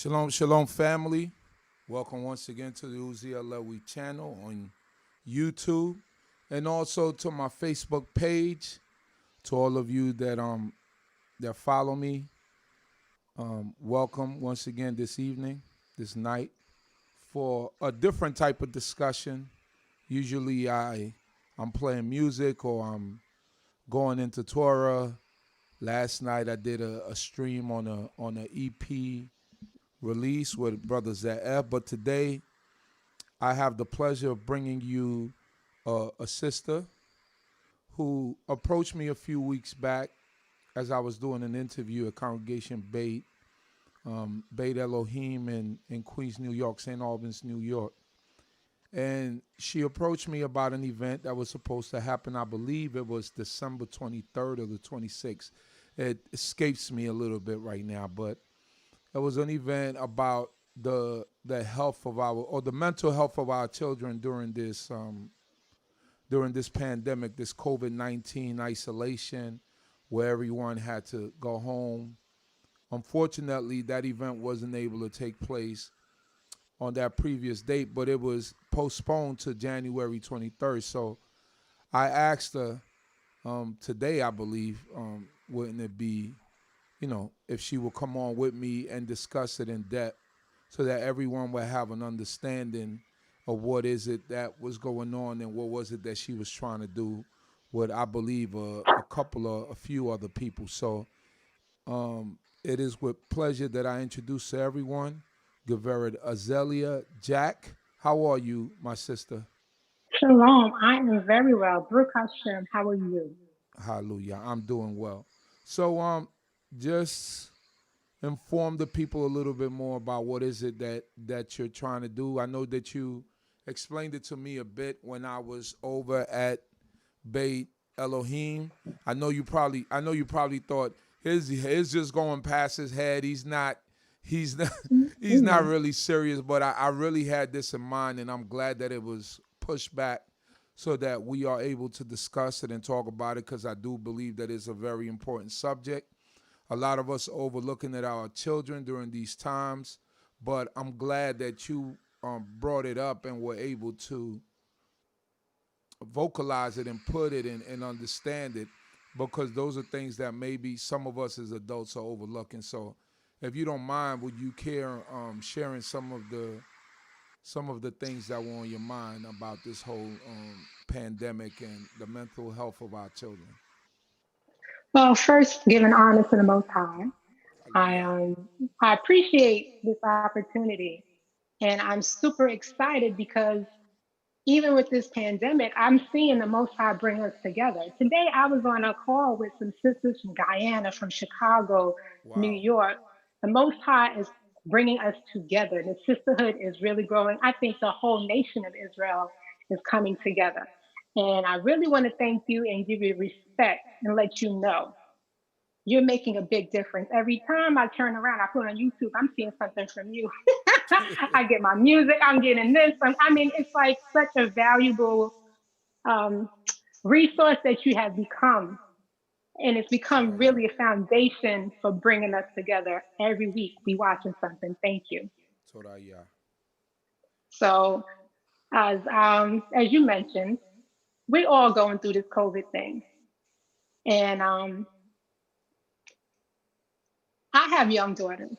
Shalom, shalom, family. Welcome once again to the Azalea channel on YouTube, and also to my Facebook page. To all of you that follow me, welcome once again this evening, this night, for a different type of discussion. Usually, I'm playing music or I'm going into Torah. Last night I did a stream on a EP release with Brother Zaf, but today I have the pleasure of bringing you a sister who approached me a few weeks back as I was doing an interview at Congregation Beit Elohim in Queens, New York, St. Albans, New York. And she approached me about an event that was supposed to happen. I believe it was December 23rd or the 26th. It escapes me a little bit right now, but it was an event about the health of the mental health of our children during this pandemic, this COVID-19 isolation, where everyone had to go home. Unfortunately, that event wasn't able to take place on that previous date, but it was postponed to January 23rd. So I asked her today, I believe, wouldn't it be, if she would come on with me and discuss it in depth so that everyone would have an understanding of what is it that was going on and what was it that she was trying to do with, I believe, a few other people. So it is with pleasure that I introduce to everyone Gaveret Azalea Jack. How are you, my sister? Shalom, I am very well. Baruch Hashem, how are you? Hallelujah. I'm doing well. So just inform the people a little bit more about what is it that you're trying to do. I know that you explained it to me a bit when I was over at Beit Elohim. I know you probably thought his just going past his head. He's not really serious, but I really had this in mind, and I'm glad that it was pushed back so that we are able to discuss it and talk about it, because I do believe that it's a very important subject. A lot of us overlooking at our children during these times, but I'm glad that you brought it up and were able to vocalize it and put it and understand it, because those are things that maybe some of us as adults are overlooking. So if you don't mind, would you care sharing some of the things that were on your mind about this whole pandemic and the mental health of our children? Well, first, giving honor to the Most High. I Hallelujah. um, I appreciate this opportunity, and I'm super excited because even with this pandemic, I'm seeing the Most High bring us together. Today, I was on a call with some sisters from Guyana, from Chicago, New Wow. York. The Most High is bringing us together. The sisterhood is really growing. I think the whole nation of Israel is coming together. And I really want to thank you and give you respect and let you know you're making a big difference. Every time I turn around, I put on YouTube, I'm seeing something from you. I get my music, I'm getting this. I mean, it's like such a valuable um, resource that you have become. And it's become Torah. really a foundation for bringing us together every week. We watching something. Thank you. Torah. Yeah. So, as you mentioned, we're all going through this COVID thing, and I have young daughters,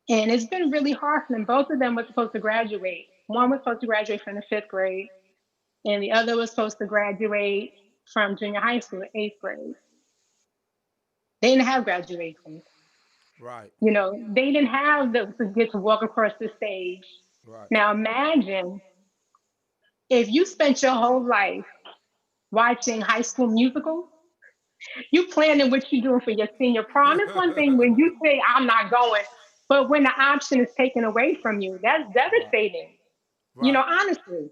and it's been really hard for them. Both of them were supposed to graduate. One was supposed to graduate from the fifth grade, and the other was supposed to graduate from junior high school, eighth grade. They didn't have graduation. Right. They didn't have to get to walk across the stage. Right. Now imagine if you spent your whole life watching High School Musical, you planning what you're doing for your senior prom. It's one thing when you say I'm not going, but when the option is taken away from you, that's Right. devastating. Right. Honestly,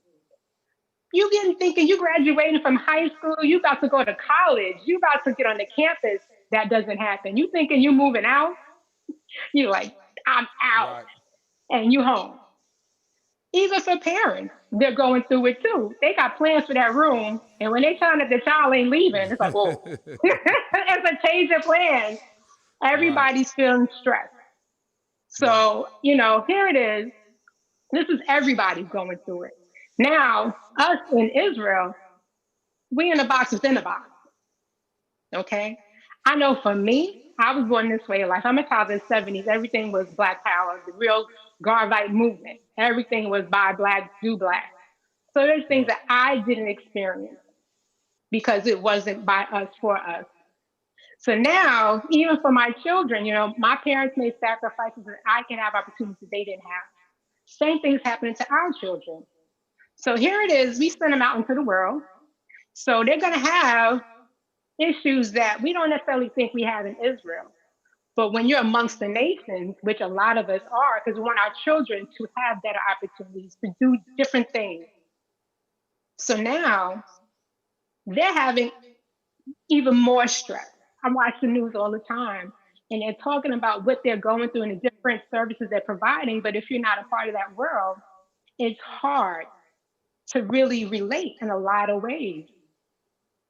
you getting thinking you graduating from high school, you about to go to college, you about to get on the campus. That doesn't happen. You thinking you moving out, you like I'm out, Right. and you home. Even for parents, they're going through it too. They got plans for that room, and when they find that the child ain't leaving, it's like, whoa, it's a change of plans. Right. Everybody's feeling stressed. Right. So, here it is. This is everybody going through it. Now, us in Israel, we in a box within a box. Okay. I know for me, I was born this way in life. I'm a child of the 70s. Everything was Black Power, the real Garvite movement. Everything was by Black, do Black. So there's things Right. that I didn't experience because it wasn't by us for us. So now, even for my children, my parents made sacrifices that I can have opportunities that they didn't have. Same things happening to our children. So here it is, we send them out into the world. So they're going to have issues that we don't necessarily think we have in Israel. But when you're amongst the nations, which a lot of us are, because we want our children to have better opportunities to do different things. So now they're having even more stress. I watch the news all the time, and they're talking about what they're going through and the different services they're providing. But if you're not a part of that world, it's hard to really relate in a lot of ways.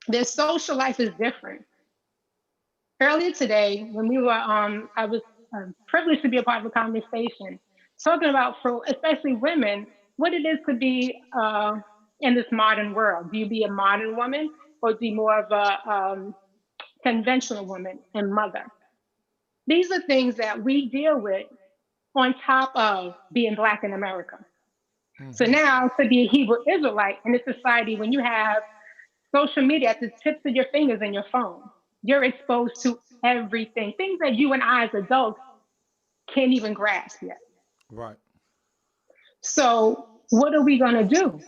Their social life is different. Earlier today, when I was privileged to be a part of a conversation talking about, for especially women, what it is to be in this modern world. Do you be a modern woman or be more of a conventional woman and mother? These are things that we deal with on top of being Black in America. So Mm-hmm. now to be a Hebrew Israelite in a society when you have social media at the tips of your fingers in your phone, you're exposed to everything, things that you and I as adults can't even grasp yet. Right. So what are we going to do?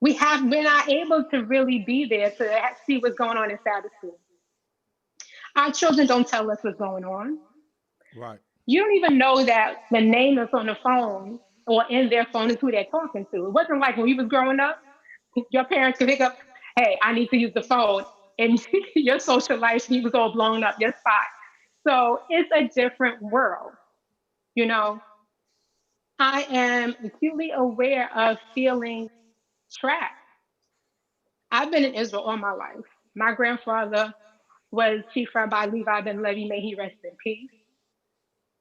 We're not able to really be there to see what's going on inside the school. Our children don't tell us what's going on. Right. You don't even know that the name that's on the phone or in their phone is who they're talking to. It wasn't like when we was growing up, your parents could pick up, hey, I need to use the phone. And your social life, he was all blown up, your spot. So it's a different world. You know, I am acutely aware of feeling trapped. I've been in Israel all my life. My grandfather was Chief Rabbi Levi ben Levi, may he rest in peace.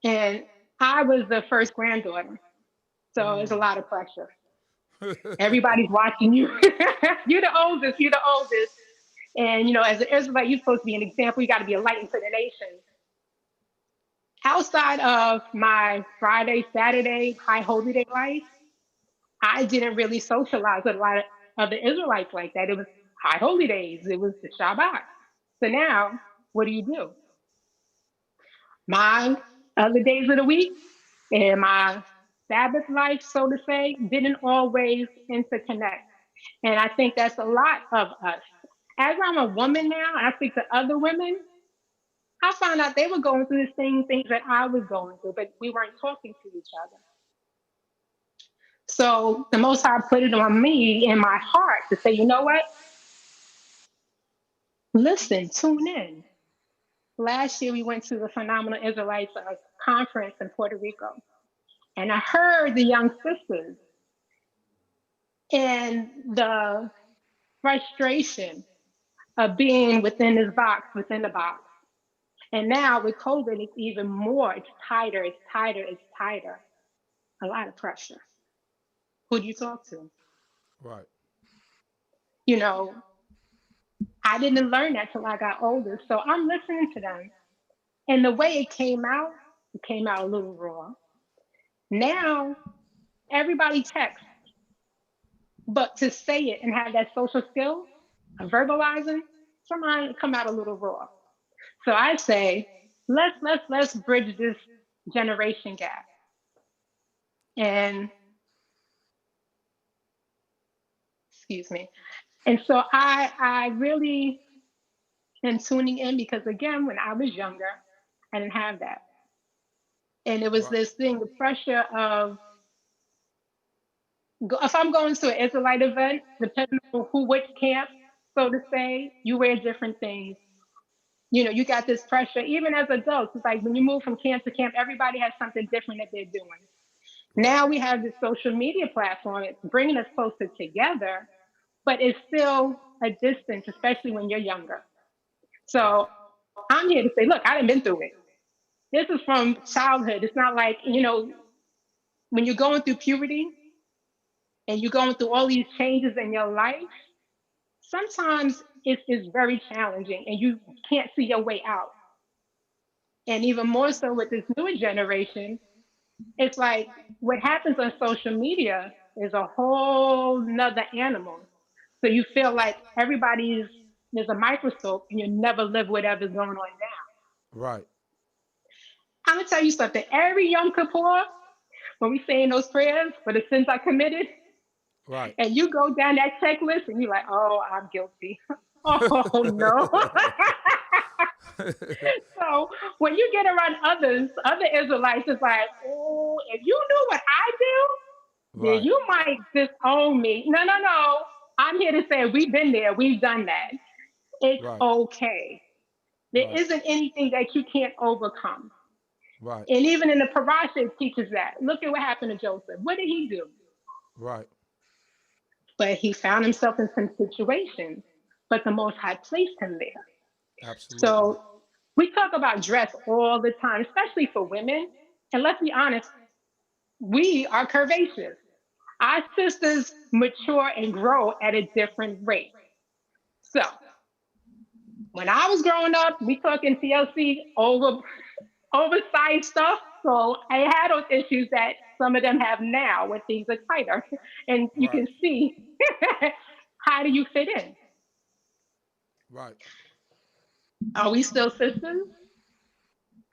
And I was the first granddaughter. So it's a lot of pressure. Everybody's watching you. You're the oldest, you're the oldest. And as an Israelite, you're supposed to be an example. You got to be a light into the nation. Outside of my Friday, Saturday, high holy day life, I didn't really socialize with a lot of other Israelites like that. It was high holy days. It was the Shabbat. So now, what do? My other days of the week and my Sabbath life, so to say, didn't always interconnect. And I think that's a lot of us. As I'm a woman now, and I speak to other women, I found out they were going through the same things that I was going through, but we weren't talking to each other. So the Most High put it on me in my heart to say, you know what? Listen, tune in. Last year we went to the Phenomenal Israelites conference in Puerto Rico, and I heard the young sisters and the frustration of being within this box, within the box. And now with COVID, it's even more. It's tighter, it's tighter, it's tighter. A lot of pressure. Who do you talk to? Right. You know, I didn't learn that till I got older. So I'm listening to them. And the way it came out a little raw. Now everybody texts, but to say it and have that social skill of verbalizing, sometimes it come out a little raw. So I say, let's bridge this generation gap. And excuse me. And so I really am tuning in because again, when I was younger, I didn't have that. And it was Right. this thing, the pressure of if I'm going to an Israelite event, depending on which camp, so to say, you wear different things. You got this pressure, even as adults. It's like when you move from camp to camp, everybody has something different that they're doing. Right. Now we have this social media platform, it's bringing us closer together, but it's still a distance, especially when you're younger. Right. So I'm here to say, look, I done been through it. This is from childhood. It's not like, when you're going through puberty and you're going through all these changes in your life, sometimes it's very challenging and you can't see your way out. And even more so with this newer generation, it's like what happens on social media is a whole nother animal. So you feel like there's a microscope and you never live whatever's going on now. Right. I'm gonna tell you something. Every Yom Kippur, when we saying those prayers for the sins I committed, Right. and you go down that checklist and you're like, oh, I'm guilty. Oh no. So when you get around other Israelites, it's like, oh, if you knew what I do, then Right. you might disown me. No, no, no. I'm here to say we've been there, we've done that. It's Right. okay. There Right. isn't anything that you can't overcome. Right. And even in the parasha, it teaches that. Look at what happened to Joseph. What did he do? Right. But he found himself in some situations, but the Most High placed him there. Absolutely. So we talk about dress all the time, especially for women. And let's be honest, we are curvaceous. Our sisters mature and grow at a different rate. So when I was growing up, we talking TLC oversized stuff. So I had those issues that some of them have now when things are tighter. And you Right. can see how do you fit in? Right. Are we still sisters?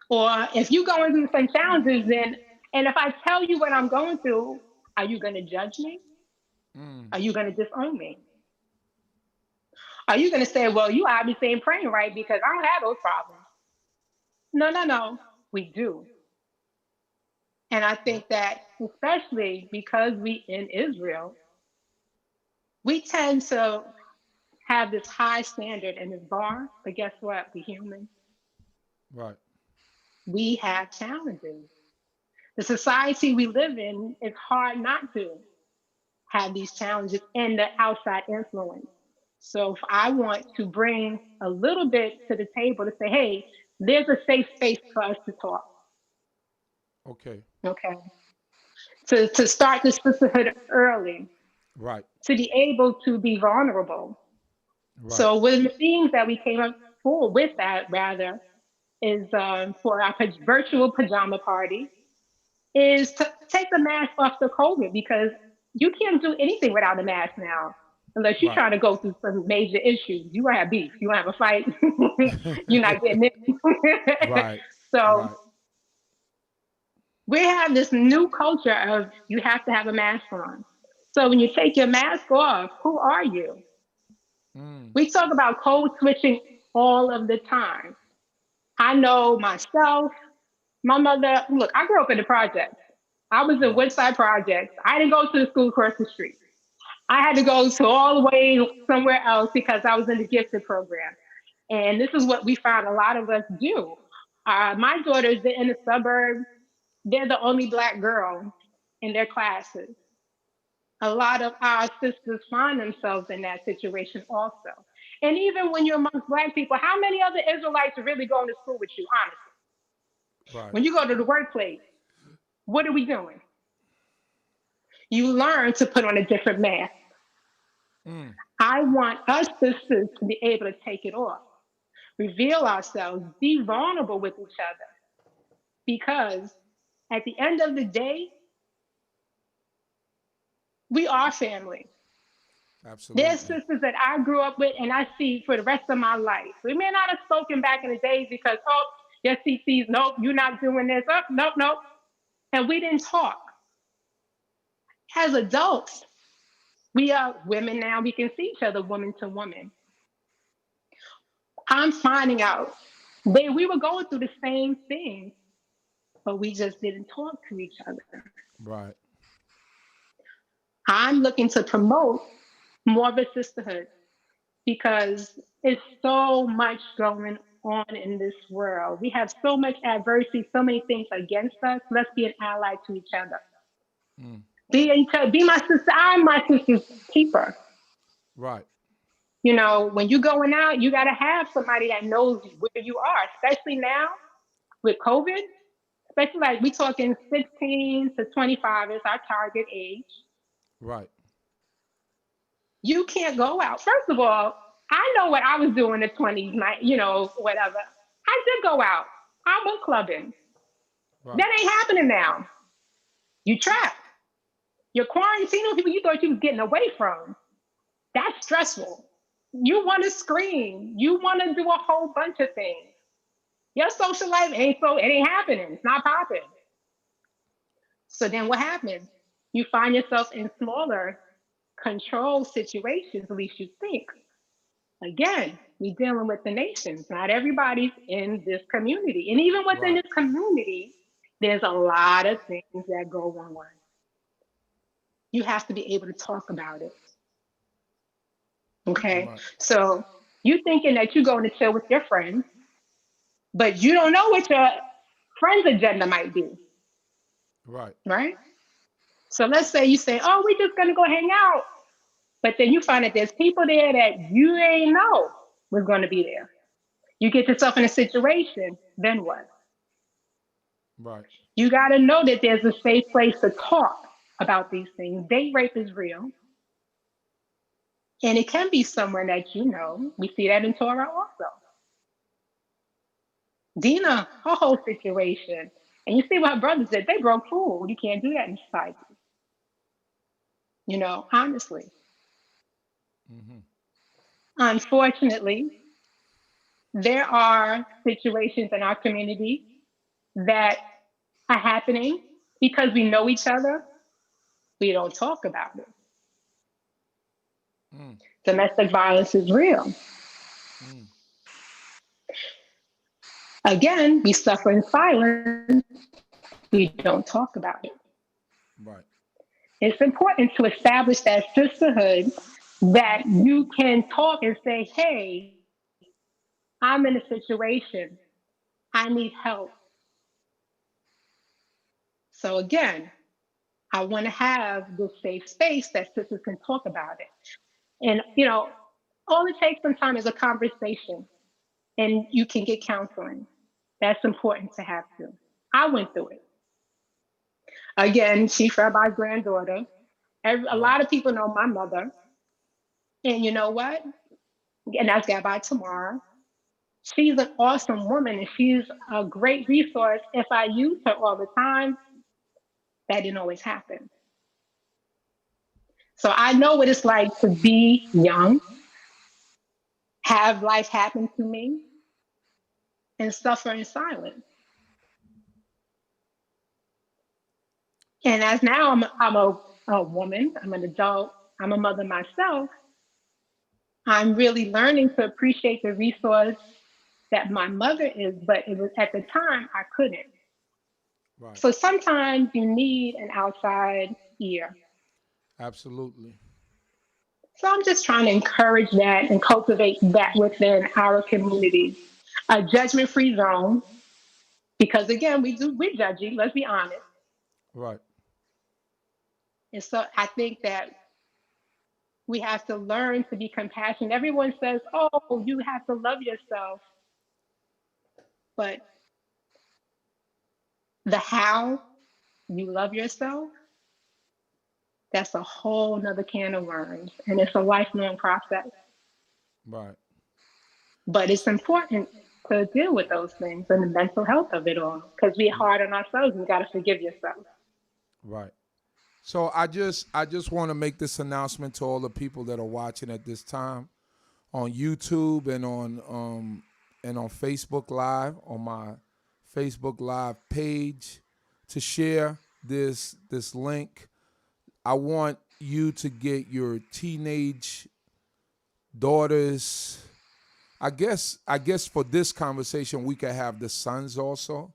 Or if you going through some challenges, then and if I tell you what I'm going through, are you going to judge me? Mm. Are you going to disown me? Are you going to say, well, you obviously ain't praying right because I don't have those problems? No, no, no. We do. And I think that especially because we in Israel, we tend to have this high standard and this bar. But guess what? We human. Right. We have challenges. The society we live in, it's hard not to have these challenges and the outside influence. So if I want to bring a little bit to the table to say, hey, there's a safe space for us to talk. Okay. Okay. To start the sisterhood early, Right. to be able to be vulnerable. Right. So one of the themes that we came up for with that rather is for our virtual pajama party is to take the mask off the COVID because you can't do anything without a mask now. Unless you're Right. trying to go through some major issues. You gonna have beef. You gonna have a fight. You're not getting it. Right. So Right. we have this new culture of you have to have a mask on. So when you take your mask off, who are you? Mm. We talk about code switching all of the time. I know myself, my mother, look, I grew up in the projects. I was in Right. Woodside Projects. I didn't go to the school across the street. I had to go to all the way somewhere else because I was in the gifted program. And this is what we found a lot of us do. My daughters, they're in the suburbs. They're the only Black girl in their classes. A lot of our sisters find themselves in that situation also. And even when you're amongst Black people, how many other Israelites are really going to school with you, honestly? Right. When you go to the workplace, what are we doing? You learn to put on a different mask. Mm. I want us sisters to be able to take it off, reveal ourselves, be vulnerable with each other. Because at the end of the day, we are family. There's Absolutely. sisters that I grew up with and I see for the rest of my life. We may not have spoken back in the days because, oh, yes, CC's, nope, you're not doing this. Oh, nope, nope. And we didn't talk. As adults, we are women now. We can see each other woman to woman. I'm finding out we were going through the same thing, but we just didn't talk to each other. Right. I'm looking to promote Morbid Sisterhood because it's so much going on in this world. We have so much adversity, so many things against us. Let's be an ally to each other. Mm. Be my sister. I'm my sister's keeper. Right. When you're going out, you got to have somebody that knows where you are, especially now. with COVID, especially like we talking 16 to 25 is our target age. Right. You can't go out. First of all, I know what I was doing in the 20s, whatever. I did go out. I went clubbing. Right. That ain't happening now. You trapped. You're quarantining with people you thought you was getting away from. That's stressful. You want to scream. You want to do a whole bunch of things. Your social life it ain't happening. It's not popping. So then what happens? You find yourself in smaller control situations, at least you think. Again, we're dealing with the nations. Not everybody's in this community. And even within Right. this community, there's a lot of things that go on. You have to be able to talk about it. Okay. Right. So you thinking that you're going to chill with your friends, but you don't know what your friend's agenda might be, Right. right? So let's say you say, oh, we're just gonna go hang out. But then you find that there's people there that you ain't know was gonna be there. You get yourself in a situation, then what? Right. You gotta know that there's a safe place to talk about these things. Date rape is real. And it can be somewhere that you know. We see that in Torah also. Dina, her whole situation. And you see what her brothers did. They broke food. You can't do that in society. Honestly. Mm-hmm. Unfortunately, there are situations in our community that are happening because we know each other. We don't talk about it. Mm. Domestic violence is real. Mm. Again, we suffer in silence. We don't talk about it. Right. It's important to establish that sisterhood that you can talk and say, hey, I'm in a situation. I need help. So again, I want to have this safe space that sisters can talk about it. And, all it takes sometimes is a conversation and you can get counseling. That's important to have too. I went through it. Again, Chief Rabbi's granddaughter. A Right. lot of people know my mother. And you know what? And that's Gabby tomorrow. She's an awesome woman and she's a great resource. If I use her all the time, that didn't always happen. So I know what it's like to be young, have life happen to me, and suffer in silence. And as now I'm a woman, I'm an adult, I'm a mother myself, I'm really learning to appreciate the resource that my mother is, but it was at the time I couldn't. Right. So sometimes you need an outside ear. Absolutely. So I'm just trying to encourage that and cultivate that within our community. A judgment-free zone, because again, we're judgy, let's be honest. Right. And so I think that we have to learn to be compassionate. Everyone says, oh, you have to love yourself. But the how you love yourself, that's a whole nother can of worms. And it's a lifelong process. Right. But it's important to deal with those things and the mental health of it all. Because we're hard on ourselves and you gotta forgive yourself. Right. So I just want to make this announcement to all the people that are watching at this time on YouTube and on Facebook Live, on my Facebook Live page, to share this link. I want you to get your teenage daughters. I guess for this conversation we could have the sons also.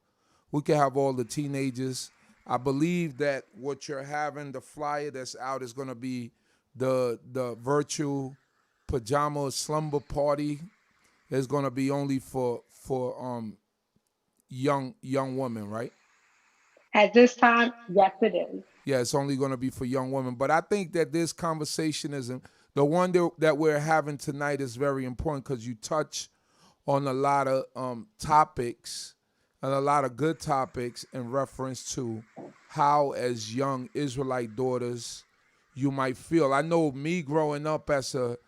We could have all the teenagers. I believe that what you're having, the flyer that's out, is gonna be the virtual pajama slumber party. Is gonna be only for young women, right? At this time, yes, it is. Yeah, it's only going to be for young women. But I think that this conversation isn't the one that we're having tonight is very important because you touch on a lot of topics and a lot of good topics in reference to how, as young Israelite daughters, you might feel. I know me growing up as a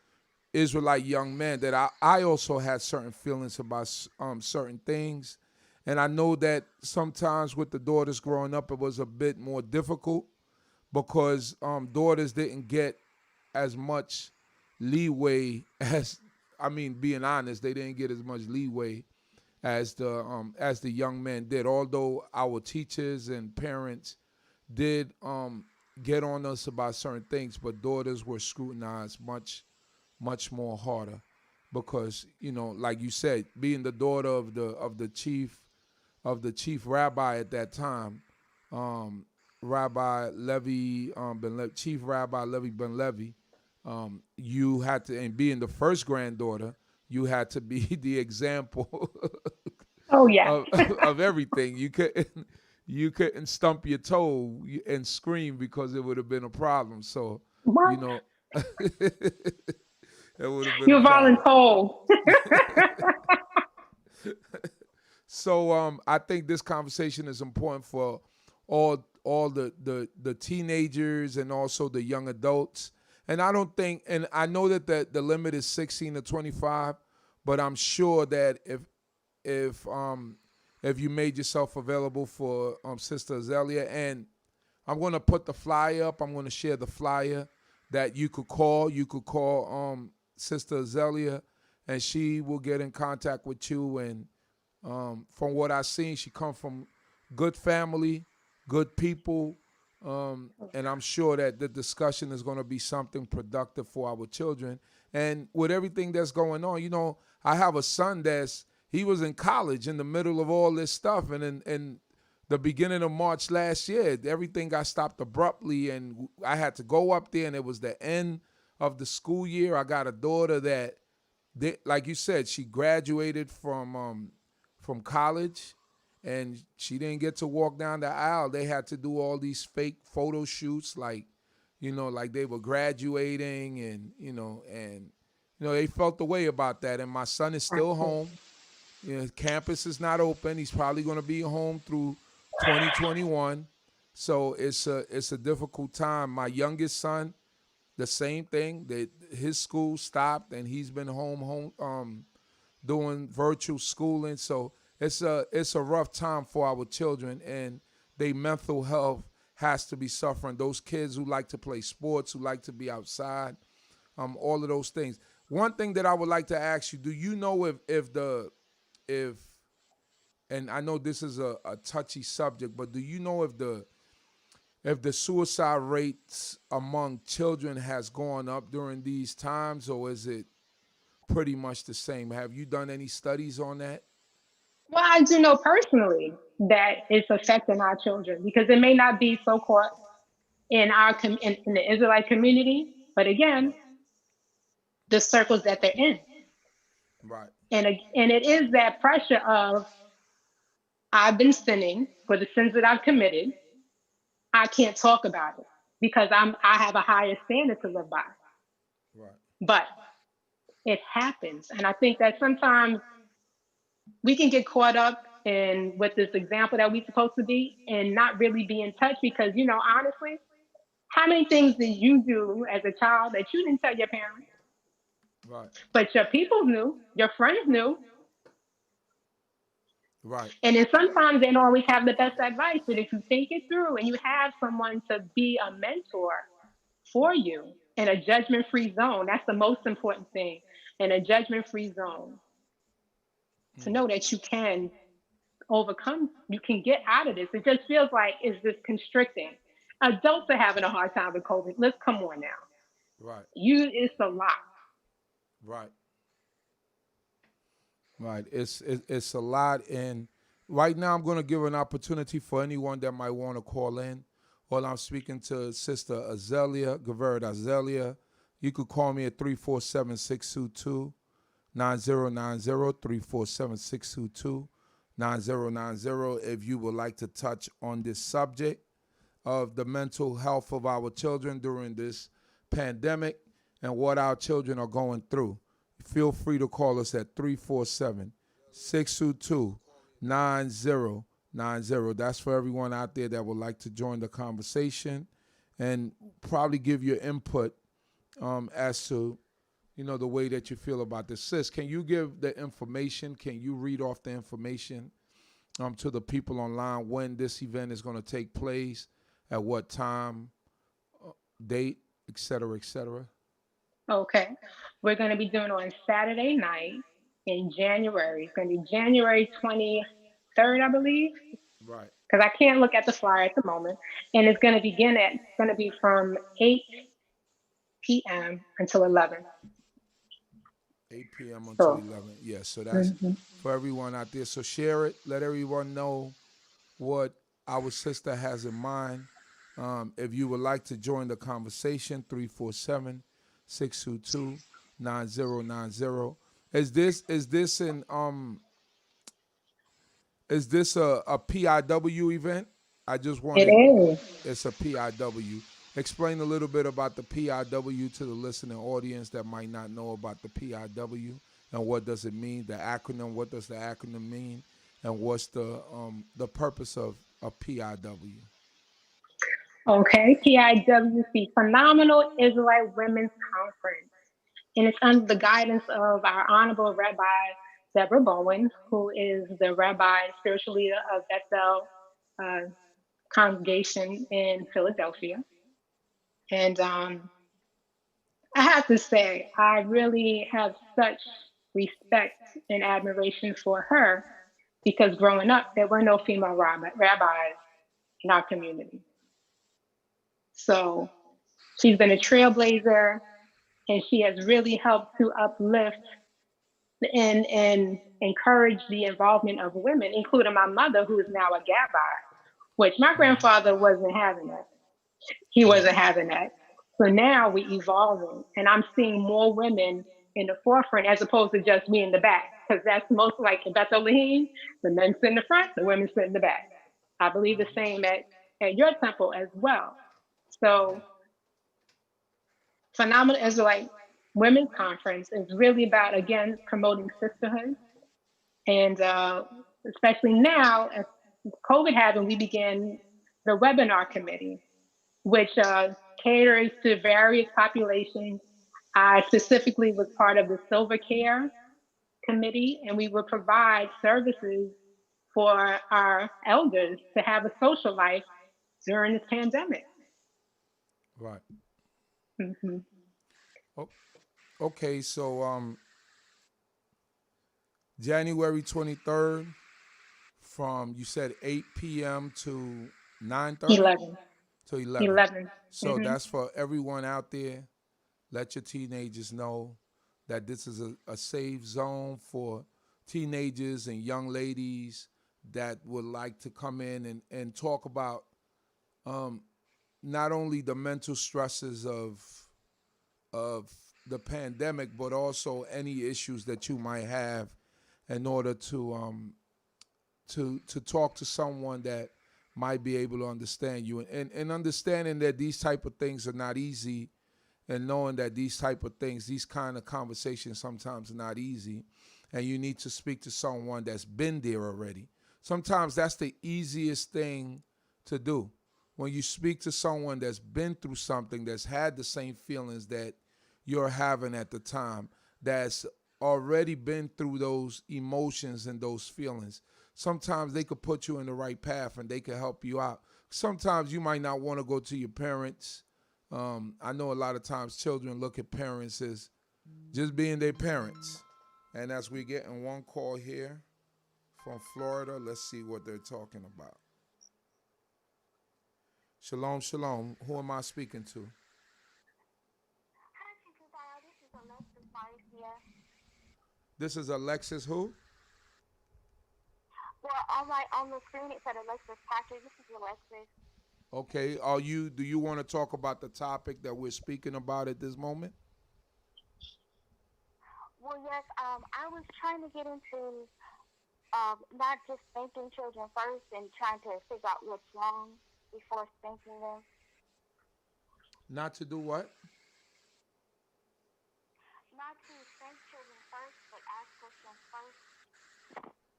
Israelite young man that I also had certain feelings about certain things. And I know that sometimes with the daughters growing up, it was a bit more difficult because daughters didn't get as much leeway as, I mean, being honest, they didn't get as much leeway as the young men did. Although our teachers and parents did get on us about certain things, but daughters were scrutinized much more harder because, you know, like you said, being the daughter of the chief rabbi at that time, Rabbi Levy Chief Rabbi Levy Ben Levy, you had to, and being the first granddaughter, you had to be the example Oh, yeah. of everything. You couldn't stump your toe and scream because it would have been a problem. So, you What? know, it would have been a You're problem. voluntold. So I think this conversation is important for all the teenagers and also the young adults. And I don't think, and I know that the limit is 16 to 25, but I'm sure that if if you made yourself available for Sister Azalea, and I'm gonna put the flyer up. I'm gonna share the flyer that you could call. You could call Sister Azalea, and she will get in contact with you. And from what I've seen, she come from good family, good people, and I'm sure that the discussion is going to be something productive for our children. And with everything that's going on, you know, I have a son he was in college in the middle of all this stuff, and in the beginning of March last year, everything got stopped abruptly, and I had to go up there, and it was the end of the school year. I got a daughter that, like you said, she graduated from college, and she didn't get to walk down the aisle. They had to do all these fake photo shoots, like, you know, like they were graduating, and they felt the way about that. And my son is still home. You know, campus is not open. He's probably going to be home through 2021. So it's a difficult time. My youngest son, the same thing. That his school stopped, and he's been home doing virtual schooling. So it's a rough time for our children, and their mental health has to be suffering. Those kids who like to play sports, who like to be outside, all of those things. One thing that I would like to ask you: do you know if and I know this is a touchy subject, but do you know if the suicide rates among children has gone up during these times, or is it pretty much the same? Have you done any studies on that? Well, I do know personally that it's affecting our children because it may not be so caught in in the Israelite community, but again, Right. the circles that they're in, Right. and it is that pressure of I've been sinning for the sins that I've committed. I can't talk about it because I have a higher standard to live by. Right. But it happens, and I think that sometimes we can get caught up in with this example that we're supposed to be and not really be in touch because honestly, how many things did you do as a child that you didn't tell your parents, Right. but your people knew, your friends knew, Right. and then sometimes they don't always have the best advice. But if you think it through and you have someone to be a mentor for you in a judgment-free zone, that's the most important thing. In a judgment-free zone, to know that you can overcome, you can get out of this. It just feels like it's just constricting. Adults are having a hard time with COVID. Let's come on now. Right. It's a lot. Right. Right. It's a lot, and right now I'm going to give an opportunity for anyone that might want to call in. While I'm speaking to Sister Azalea, Gaverd Azalea, you could call me at 347-622-9090, 347-622-9090 if you would like to touch on this subject of the mental health of our children during this pandemic and what our children are going through. Feel free to call us at 347 622 9090. That's for everyone out there that would like to join the conversation and probably give your input as to the way that you feel about this. Sis, can you give the information? Can you read off the information to the people online when this event is going to take place, at what time, date, et cetera, et cetera? Okay. We're going to be doing it on Saturday night in January. It's going to be January 23rd, I believe, Right. because I can't look at the flyer at the moment. And it's going to it's going to be from 8 p.m. until 11. 8 p.m. until So, 11. Yes, so that's mhm. for everyone out there. So share it. Let everyone know what our sister has in mind. If you would like to join the conversation, 347-622-9090. Is this a PIW event? I just It wanted is. It's a PIW. Explain a little bit about the PIW to the listening audience that might not know about the PIW and what does it mean, the acronym, what does the acronym mean, and what's the purpose of a PIW? Okay. PIWC, Phenomenal Israelite Women's Conference. And it's under the guidance of our Honorable Rabbi Deborah Bowen, who is the rabbi and spiritual leader of Bethel uh, congregation in Philadelphia. And I have to say, I really have such respect and admiration for her because growing up, there were no female rabbis in our community. So she's been a trailblazer and she has really helped to uplift and encourage the involvement of women, including my mother, who is now a gabbai, which my grandfather wasn't having that. He Right. wasn't having that. So now we're evolving, and I'm seeing more women in the forefront as opposed to just me in the back, because that's most like in Bethlehem, the men sit in the front, the women sit in the back. I believe the same at your temple as well. So Phenomenal Israelite Women's Conference is really about, again, promoting sisterhood. And especially now, as COVID happened, we began the webinar committee, which caters to various populations. I specifically was part of the Silver Care Committee, and we would provide services for our elders to have a social life during this pandemic. Right. Mhm. O- Okay, so January 23rd from you said 8 p.m. to 9:30 11. to 11. 11. So Hmm. that's for everyone out there. Let your teenagers know that this is a safe zone for teenagers and young ladies that would like to come in and talk about um, not only the mental stresses of the pandemic, but also any issues that you might have in order to talk to someone that might be able to understand you and understanding that these type of things are not easy and knowing that these type of things, these kind of conversations sometimes are not easy and you need to speak to someone that's been there already. Sometimes that's the easiest thing to do. When you speak to someone that's been through something, that's had the same feelings that you're having at the time, that's already been through those emotions and those feelings. Sometimes they could put you in the right path and they could help you out. Sometimes you might not want to go to your parents. I know a lot of times children look at parents as just being their parents. And as we get in one call here from Florida, let's see what they're talking about. Shalom, shalom. Who am I speaking to? This is Alexis who? On the screen it said Alexis Patrick. This is Alexis. Okay. Do you want to talk about the topic that we're speaking about at this moment? Well, yes. I was trying to get into not just spanking children first and trying to figure out what's wrong before spanking them. Not to do what? Not to spank children first, but ask questions first.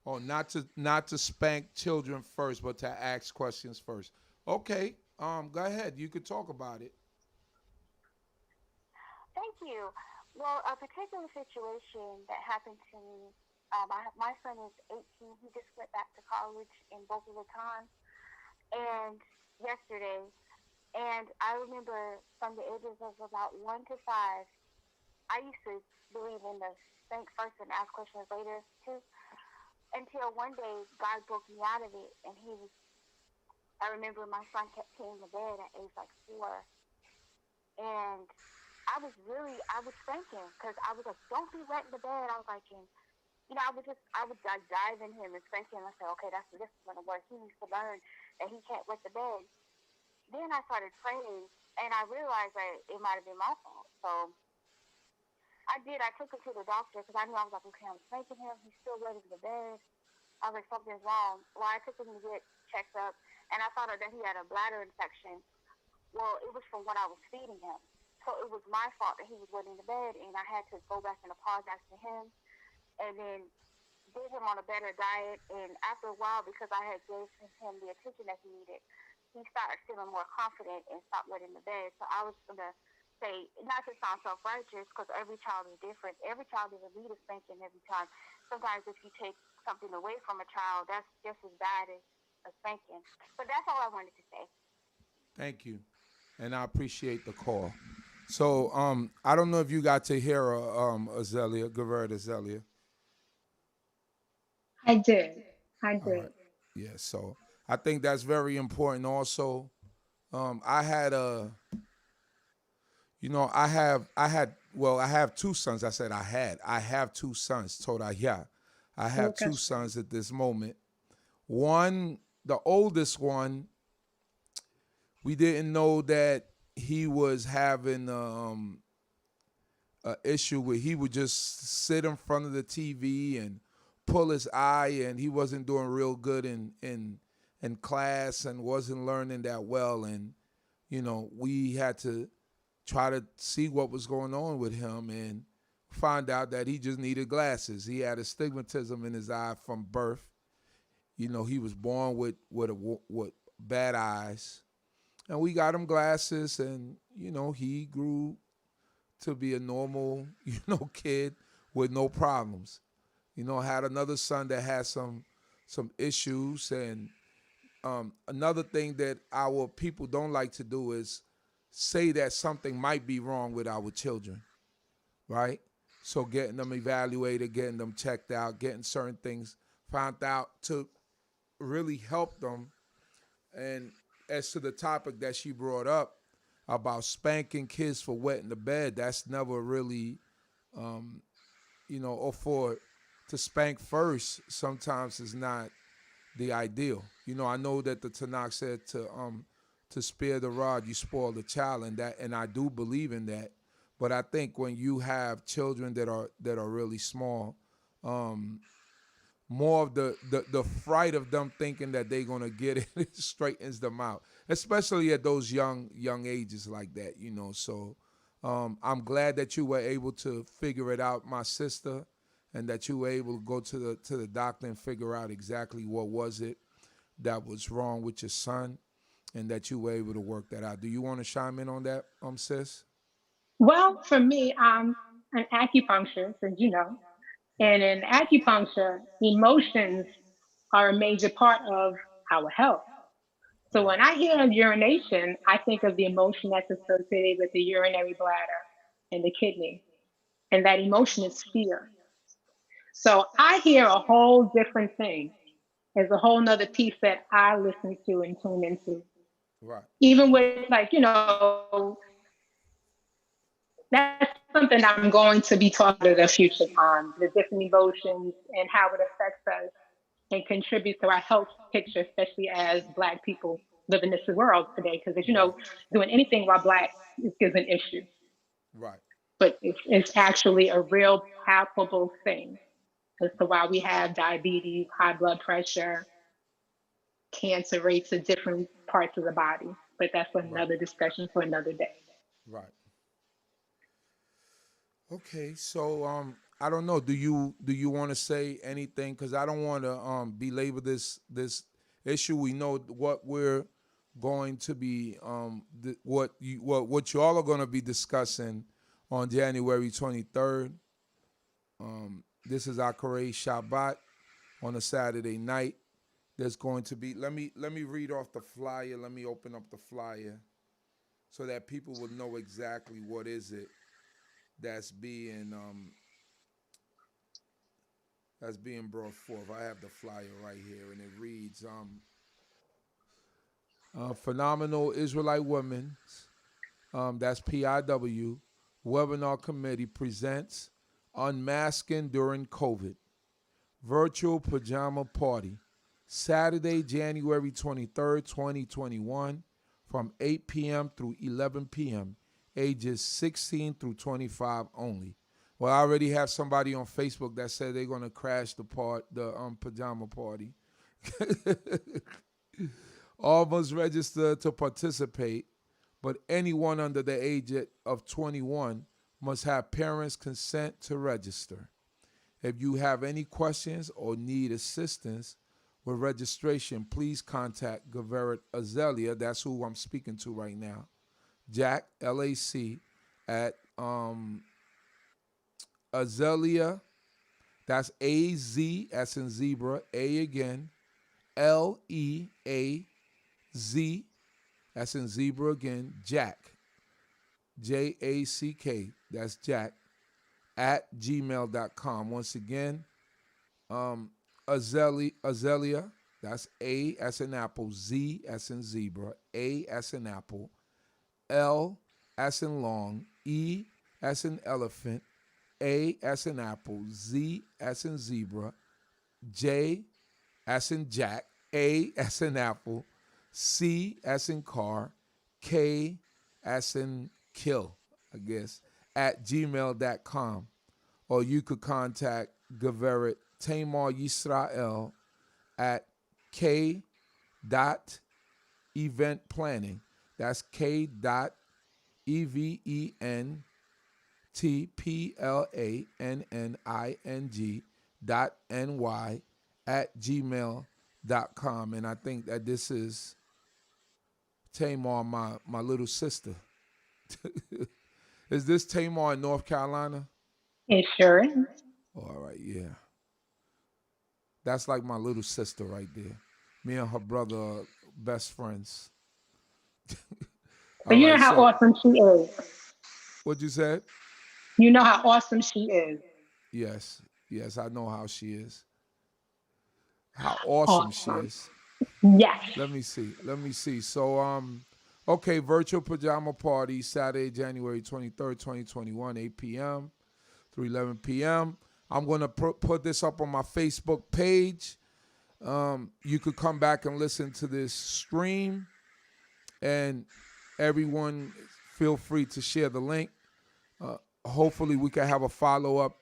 Oh, not to spank children first, but to ask questions first. Okay. Go ahead. You could talk about it. Thank you. Well, a particular situation that happened to me, my son is 18. He just went back to college in Boca Raton, and yesterday, and I remember from the ages of about 1 to 5, I used to believe in the think first and ask questions later too, until one day God broke me out of it, and he was. I remember my son kept peeing the bed at age like 4, and I was thinking because I was like, don't be wet in the bed. I was like, and I would like dive in him and spank him. I said, okay, this is gonna work. He needs to learn that he can't wet the bed. Then I started praying, and I realized that it might have been my fault. So I did. I took him to the doctor because I knew I was like, okay, I'm spanking him. He's still wet in the bed. I was like, something's wrong. Well, I took him to get checked up, and I found out that he had a bladder infection. Well, it was from what I was feeding him. So it was my fault that he was wet in the bed, and I had to go back and apologize to him, and then get him on a better diet. And after a while, because I had gave him the attention that he needed, he started feeling more confident and stopped wetting the bed. So I was gonna say, not to sound self righteous, because every child is different. Every child doesn't need a spanking every time. Sometimes if you take something away from a child, that's just as bad as a spanking. But that's all I wanted to say. Thank you, and I appreciate the call. So, I don't know if you got to hear Azalea, Gavert Azalea. I did. I All right. did. Yeah. So I think that's very important. Also, I had a, I have two sons. I said I had. I have two sons. Told I yeah, I have Okay. two sons at this moment. One, the oldest one, we didn't know that he was having a issue where he would just sit in front of the TV and pull his eye, and he wasn't doing real good in class and wasn't learning that well. And we had to try to see what was going on with him and find out that he just needed glasses. He had astigmatism in his eye from birth. He was born with bad eyes, and we got him glasses, and he grew to be a normal, kid with no problems. Had another son that had some issues, and another thing that our people don't like to do is say that something might be wrong with our children, right? So getting them evaluated, getting them checked out, getting certain things found out to really help them. And as to the topic that she brought up about spanking kids for wetting the bed, that's never really, or for to spank first sometimes is not the ideal. I know that the Tanakh said to spare the rod, you spoil the child, and I do believe in that. But I think when you have children that are really small, more of the fright of them thinking that they're gonna get it straightens them out, especially at those young ages like that. So I'm glad that you were able to figure it out, my sister, and that you were able to go to the doctor and figure out exactly what was it that was wrong with your son, and that you were able to work that out. Do you want to chime in on that, sis? Well, for me, I'm an acupuncturist, as you know, Right. and in acupuncture, emotions are a major part of our health. So Right. when I hear of urination, I think of the emotion that's associated with the urinary bladder and the kidney, and that emotion is fear. So I hear a whole different thing. There's a whole nother piece that I listen to and tune into. Right. Even with like, that's something I'm going to be talking about at a future time, the different emotions and how it affects us and contributes to our health picture, especially as Black people live in this world today. Because as you Right. know, doing anything while Black is an issue, Right. but it's actually a real palpable thing as to why we have diabetes, high blood pressure, cancer rates in different parts of the body. But that's Right. another discussion for another day. Right. Okay. So I don't know. Do you want to say anything? Because I don't want to belabor this issue. We know what we're going to be what you all are going to be discussing on January 23rd. This is Akare Shabbat on a Saturday night. There's going to be let me read off the flyer. Let me open up the flyer so that people will know exactly what is it that's being brought forth. I have the flyer right here, and it reads: Phenomenal Israelite Women, that's PIW, webinar committee presents Unmasking During COVID, virtual pajama party, Saturday, January 23rd, 2021, from 8 p.m. through 11 p.m., ages 16 through 25 only. Well, I already have somebody on Facebook that said they're going to crash the pajama party. All must register to participate, but anyone under the age of 21 must have parents' consent to register. If you have any questions or need assistance with registration, please contact Gaveret Azalea, that's who I'm speaking to right now, Jack, LAC, at Azalea, that's A-Z, as in zebra, A again, L-E-A-Z, that's in zebra again, Jack, J-A-C-K, that's Jack, at gmail.com. Once again, Azalea, that's A as in apple, Z as in zebra, A as in apple, L as in long, E as in elephant, A as in apple, Z as in zebra, J as in Jack, A as in apple, C as in car, K as in kill, I guess, at gmail.com. Or you could contact Gaveret Tamar Yisrael at K dot event planning. That's K dot EVENTPLANNING dot NY at gmail.com. And I think that this is Tamar, my little sister. Is this Tamar in North Carolina? It sure is. All right, yeah. That's like my little sister right there. Me and her brother are best friends. But All you know right, how so awesome she is. what you said? You know how awesome she is. Yes, yes, I know how she is. How awesome she Awesome. is. Yes. Let me see. So, okay, virtual pajama party, Saturday, January 23rd, 2021, 8 p.m. through 11 p.m. I'm going to put this up on my Facebook page. You could come back and listen to this stream, and everyone feel free to share the link. Hopefully, we can have a follow-up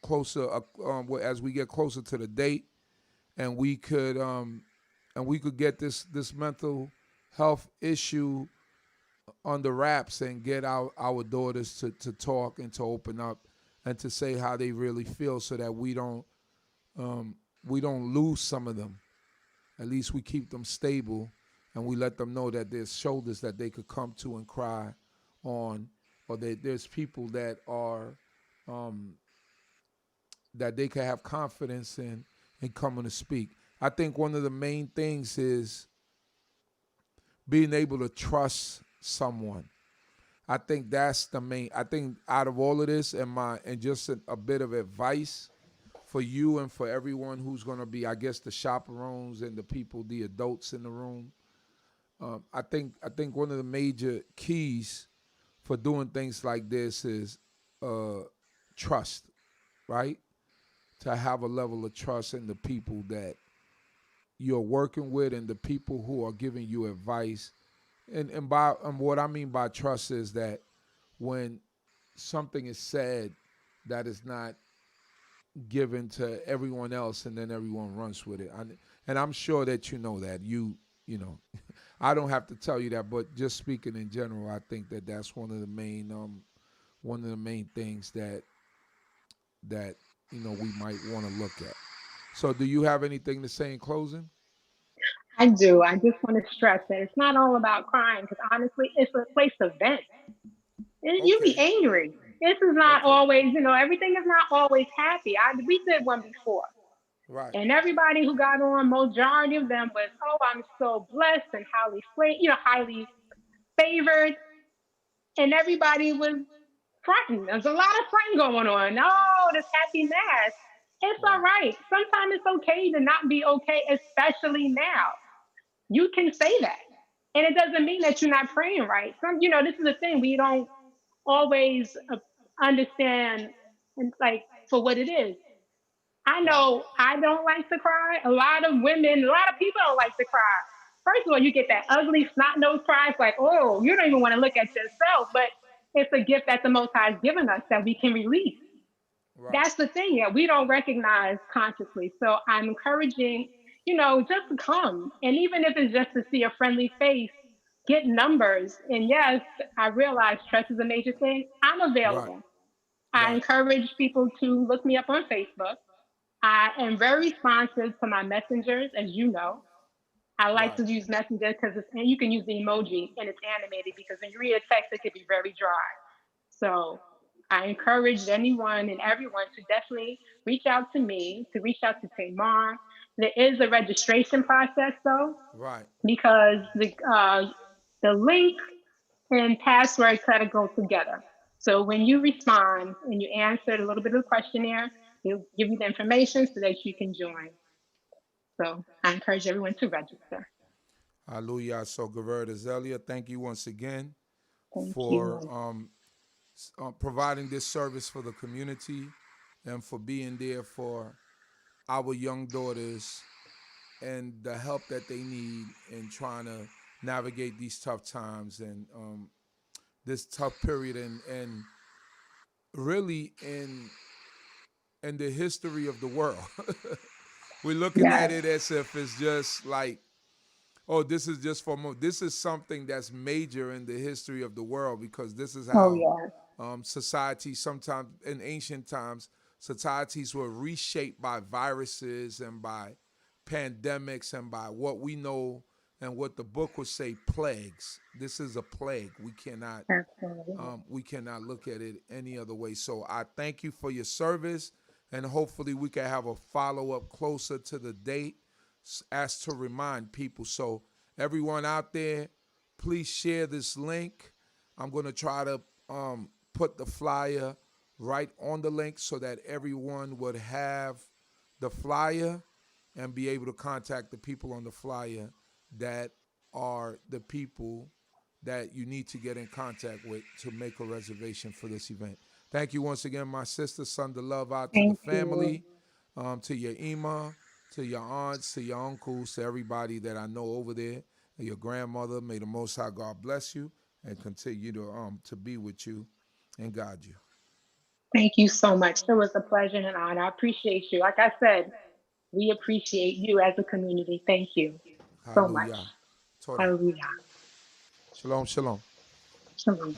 closer as we get closer to the date, and we could get this mental health issue under wraps and get our daughters to talk and to open up and to say how they really feel, so that we don't lose some of them. At least we keep them stable, and we let them know that there's shoulders that they could come to and cry on, or that there's people that are that they can have confidence in coming to speak. I think one of the main things is being able to trust someone. I think that's the main. I think out of all of this, and just a bit of advice for you and for everyone who's going to be, I guess, the chaperones and the people, the adults in the room. I think one of the major keys for doing things like this is trust, right? To have a level of trust in the people that you're working with and the people who are giving you advice. And what I mean by trust is that when something is said that is not given to everyone else and then everyone runs with it. And I'm sure that you know that. You know, I don't have to tell you that, but just speaking in general, I think that that's one of the main things that that we might want to look at. So, do you have anything to say in closing? I do. I just want to stress that it's not all about crying because honestly, it's a place to vent. You be Okay. angry. This is not Okay. always, everything is not always happy. We did one before. Right. And everybody who got on, majority of them was, oh, I'm so blessed and highly favored. And everybody was fronting. There's a lot of fronting going on. Oh, this happy mass. It's all Right. right. Sometimes it's okay to not be okay, especially now. You can say that. And it doesn't mean that you're not praying right. This is the thing. We don't always understand and like for what it is. I Right. know I don't like to cry. A lot of women, a lot of people don't like to cry. First of all, you get that ugly snot nose cry. It's like, oh, you don't even want to look at yourself. But it's a gift that the Most High has given us that we can release. Right. That's the thing that we don't recognize consciously. So I'm encouraging, just to come. And even if it's just to see a friendly face, get numbers. And yes, I realize stress is a major thing. I'm Right. available. I Right. encourage people to look me up on Facebook. I am very responsive to my messengers, as you know. I like Right. to use Messenger because and you can use the emoji and it's animated because when you read a text, it could be very dry. So I encourage anyone and everyone to definitely reach out to me, to reach out to Tamar. There is a registration process though, Right. because the link and password kind of go together. So when you respond and you answer a little bit of the questionnaire, it'll give you the information so that you can join. So I encourage everyone to register. Hallelujah. So, Gaverd Azalea, thank you once again Thank for you. providing this service for the community and for being there for our young daughters and the help that they need in trying to navigate these tough times and this tough period and really in the history of the world. We're looking at Yes. it as if it's just like, oh, this is just for this is something that's major in the history of the world because this is Oh, how yes. society sometimes in ancient times societies were reshaped by viruses and by pandemics and by what we know and what the book would say plagues. This is a plague. Absolutely. We cannot look at it any other way. So I thank you for your service, and hopefully we can have a follow up closer to the date as to remind people. So everyone out there, please share this link. I'm going to try to put the flyer right on the link so that everyone would have the flyer and be able to contact the people on the flyer that are the people that you need to get in contact with to make a reservation for this event. Thank you once again, my sister. Send the love out to the Thank you. family, to your Ima, to your aunts, to your uncles, to everybody that I know over there, and your grandmother. May the Most High God bless you and continue to be with you and guide you. Thank you so much. It was a pleasure and an honor. I appreciate you. Like I said, we appreciate you as a community. Thank you so much. Hallelujah. Torah. Hallelujah. Shalom, shalom. Shalom.